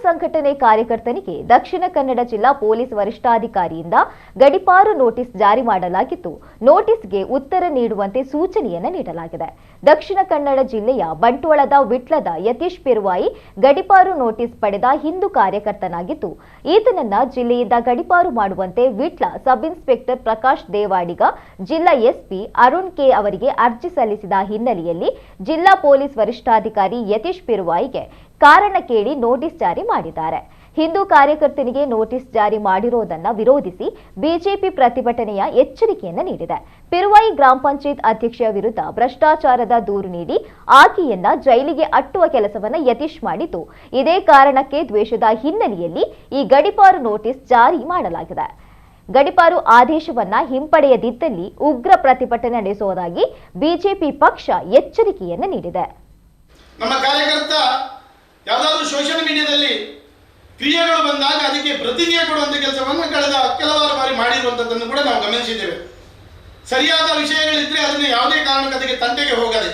ಸಂಘಟನೆ ಕಾರ್ಯಕರ್ತನಿಗೆ ದಕ್ಷಿಣ ಕನ್ನಡ ಜಿಲ್ಲಾ ಪೊಲೀಸ್ ವರಿಷ್ಠಾಧಿಕಾರಿಯಿಂದ ಗಡಿಪಾರು ನೋಟಿಸ್ ಜಾರಿ ಮಾಡಲಾಗಿದ್ದು, ನೋಟಿಸ್ಗೆ ಉತ್ತರ ನೀಡುವಂತೆ ಸೂಚನೆಯನ್ನು ನೀಡಲಾಗಿದೆ. ದಕ್ಷಿಣ ಕನ್ನಡ ಜಿಲ್ಲೆಯ ಬಂಟ್ವಾಳದ ವಿಟ್ಲದ ಯತೀಶ್ ಪೆರುವಾಯಿ ಗಡಿಪಾರು ನೋಟಿಸ್ ಪಡೆದ ಹಿಂದೂ ಕಾರ್ಯಕರ್ತನಾಗಿದ್ದು, ಈತನನ್ನ ಜಿಲ್ಲೆಯಿಂದ ಗಡಿಪಾರು ಮಾಡುವಂತೆ ವಿಟ್ಲ ಸಬ್ ಇನ್ಸ್ಪೆಕ್ಟರ್ ಪ್ರಕಾಶ್ ದೇವಾಡಿಗ ಜಿಲ್ಲಾ ಎಸ್ಪಿ ಅರುಣ್ ಕೆ ಅವರಿಗೆ ಅರ್ಜಿ ಸಲ್ಲಿಸಿದ ಹಿನ್ನೆಲೆಯಲ್ಲಿ ಜಿಲ್ಲಾ ಪೊಲೀಸ್ ವರಿಷ್ಠಾಧಿಕಾರಿ ಯತೀಶ್ ಪೆರುವಾಯಿಗೆ ಕಾರಣ ಕೇಳಿ ನೋಟಿಸ್ ಜಾರಿ ಮಾಡಿದ್ದಾರೆ. ಹಿಂದೂ ಕಾರ್ಯಕರ್ತನಿಗೆ ನೋಟಿಸ್ ಜಾರಿ ಮಾಡಿರುವುದನ್ನು ವಿರೋಧಿಸಿ ಬಿಜೆಪಿ ಪ್ರತಿಭಟನೆಯ ಎಚ್ಚರಿಕೆಯನ್ನು ನೀಡಿದೆ. ಪೆರುವಾಯಿ ಗ್ರಾಮ ಪಂಚಾಯತ್ ಅಧ್ಯಕ್ಷೆಯ ವಿರುದ್ಧ ಭ್ರಷ್ಟಾಚಾರದ ದೂರು ನೀಡಿ ಆಕೆಯನ್ನ ಜೈಲಿಗೆ ಅಟ್ಟುವ ಕೆಲಸವನ್ನ ಯತೀಶ್ ಮಾಡಿದ್ದು, ಇದೇ ಕಾರಣಕ್ಕೆ ದ್ವೇಷದ ಹಿನ್ನೆಲೆಯಲ್ಲಿ ಈ ಗಡಿಪಾರು ನೋಟಿಸ್ ಜಾರಿ ಮಾಡಲಾಗಿದೆ. ಗಡಿಪಾರು ಆದೇಶವನ್ನ ಹಿಂಪಡೆಯದಿದ್ದಲ್ಲಿ ಉಗ್ರ ಪ್ರತಿಭಟನೆ ನಡೆಸುವುದಾಗಿ ಬಿಜೆಪಿ ಪಕ್ಷ ಎಚ್ಚರಿಕೆಯನ್ನು ನೀಡಿದೆ. ನಮ್ಮ ಕಾರ್ಯಕರ್ತ ಯಾವುದಾದ್ರೂ ಸೋಷಿಯಲ್ ಮೀಡಿಯಾದಲ್ಲಿ ಕ್ರಿಯೆಗಳು ಬಂದಾಗ ಅದಕ್ಕೆ ಪ್ರತಿಕ್ರಿಯೆ ಕೊಡುವಂಥ ಕೆಲಸವನ್ನು ಕಳೆದ ಕೆಲವಾರು ಬಾರಿ ಮಾಡಿರುವಂಥದ್ದನ್ನು ಕೂಡ ನಾವು ಗಮನಿಸಿದ್ದೇವೆ. ಸರಿಯಾದ ವಿಷಯಗಳಿದ್ದರೆ ಅದನ್ನು ಯಾವುದೇ ಕಾರಣಕ್ಕೆ ಅದಕ್ಕೆ ತಂಟೆಗೆ ಹೋಗದೆ,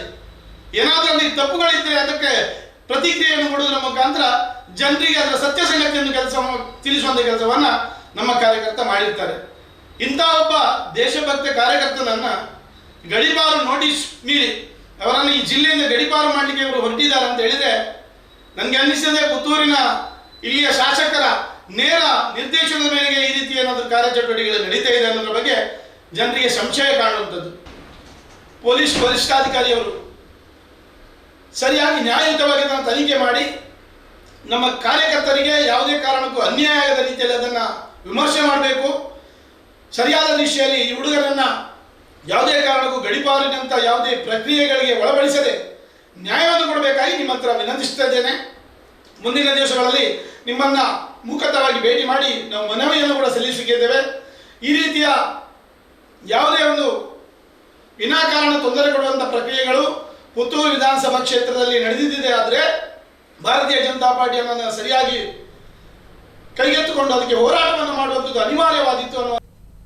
ಏನಾದರೂ ಅಲ್ಲಿ ತಪ್ಪುಗಳಿದ್ದರೆ ಅದಕ್ಕೆ ಪ್ರತಿಕ್ರಿಯೆಯನ್ನು ಕೊಡುವುದರ ಮುಖಾಂತರ ಜನರಿಗೆ ಅದರ ಸತ್ಯಸಂಗತಿಯನ್ನು ತಿಳಿಸುವಂಥ ಕೆಲಸವನ್ನು ನಮ್ಮ ಕಾರ್ಯಕರ್ತ ಮಾಡಿರ್ತಾರೆ. ಇಂಥ ಒಬ್ಬ ದೇಶಭಕ್ತ ಕಾರ್ಯಕರ್ತನನ್ನು ಗಡಿಪಾರು ನೋಟಿಸ್ ನೀಡಿ ಅವರನ್ನು ಈ ಜಿಲ್ಲೆಯಿಂದ ಗಡಿಪಾರು ಮಾಡಲಿಕ್ಕೆ ಇವರು ಹೊರಟಿದ್ದಾರೆ ಅಂತ ಹೇಳಿದರೆ, ನನಗೆ ಅನ್ನಿಸ್ತದೆ ಪುತ್ತೂರಿನ ಇಲ್ಲಿಯ ಶಾಸಕರ ನೇರ ನಿರ್ದೇಶನದ ಮೇರೆಗೆ ಈ ರೀತಿ ಏನಾದರೂ ಕಾರ್ಯಚಟುವಟಿಕೆಗಳು ನಡೀತಾ ಇದೆ ಅನ್ನೋದ್ರ ಬಗ್ಗೆ ಜನರಿಗೆ ಸಂಶಯ ಕಾಣುವಂಥದ್ದು. ಪೊಲೀಸ್ ವರಿಷ್ಠಾಧಿಕಾರಿಯವರು ಸರಿಯಾಗಿ ನ್ಯಾಯಯುತವಾಗಿ ಅದನ್ನು ತನಿಖೆ ಮಾಡಿ ನಮ್ಮ ಕಾರ್ಯಕರ್ತರಿಗೆ ಯಾವುದೇ ಕಾರಣಕ್ಕೂ ಅನ್ಯಾಯ ಆಗದ ರೀತಿಯಲ್ಲಿ ಅದನ್ನು ವಿಮರ್ಶೆ ಮಾಡಬೇಕು. ಸರಿಯಾದ ದಿಶೆಯಲ್ಲಿ ಈ ಹುಡುಗರನ್ನು ಯಾವುದೇ ಕಾರಣಕ್ಕೂ ಗಡಿಪಾರಿನಂಥ ಯಾವುದೇ ಪ್ರಕ್ರಿಯೆಗಳಿಗೆ ಒಳಪಡಿಸದೆ ನ್ಯಾಯವನ್ನು ಕೊಡಬೇಕಾಗಿ ನಿಮ್ಮ ಹತ್ರ ವಿನಂತಿಸ್ತಾ ಇದ್ದೇನೆ. ಮುಂದಿನ ದಿವಸಗಳಲ್ಲಿ ನಿಮ್ಮನ್ನು ಮುಖತವಾಗಿ ಭೇಟಿ ಮಾಡಿ ನಾವು ಮನವಿಯನ್ನು ಕೂಡ ಸಲ್ಲಿಸಿದ್ದೇವೆ. ಈ ರೀತಿಯ ಯಾವುದೇ ಒಂದು ವಿನಾಕಾರಣ ತೊಂದರೆ ಕೊಡುವಂಥ ಪ್ರಕ್ರಿಯೆಗಳು ಪುತ್ತೂರು ವಿಧಾನಸಭಾ ಕ್ಷೇತ್ರದಲ್ಲಿ ನಡೆದಿದ್ದಿದೆ ಆದರೆ ಭಾರತೀಯ ಜನತಾ ಪಾರ್ಟಿಯನ್ನು ಸರಿಯಾಗಿ ಕೈಗೆತ್ತಿಕೊಂಡು ಅದಕ್ಕೆ ಹೋರಾಟವನ್ನು ಮಾಡುವಂಥದ್ದು ಅನಿವಾರ್ಯವಾದಿತ್ತು ಅನ್ನುವ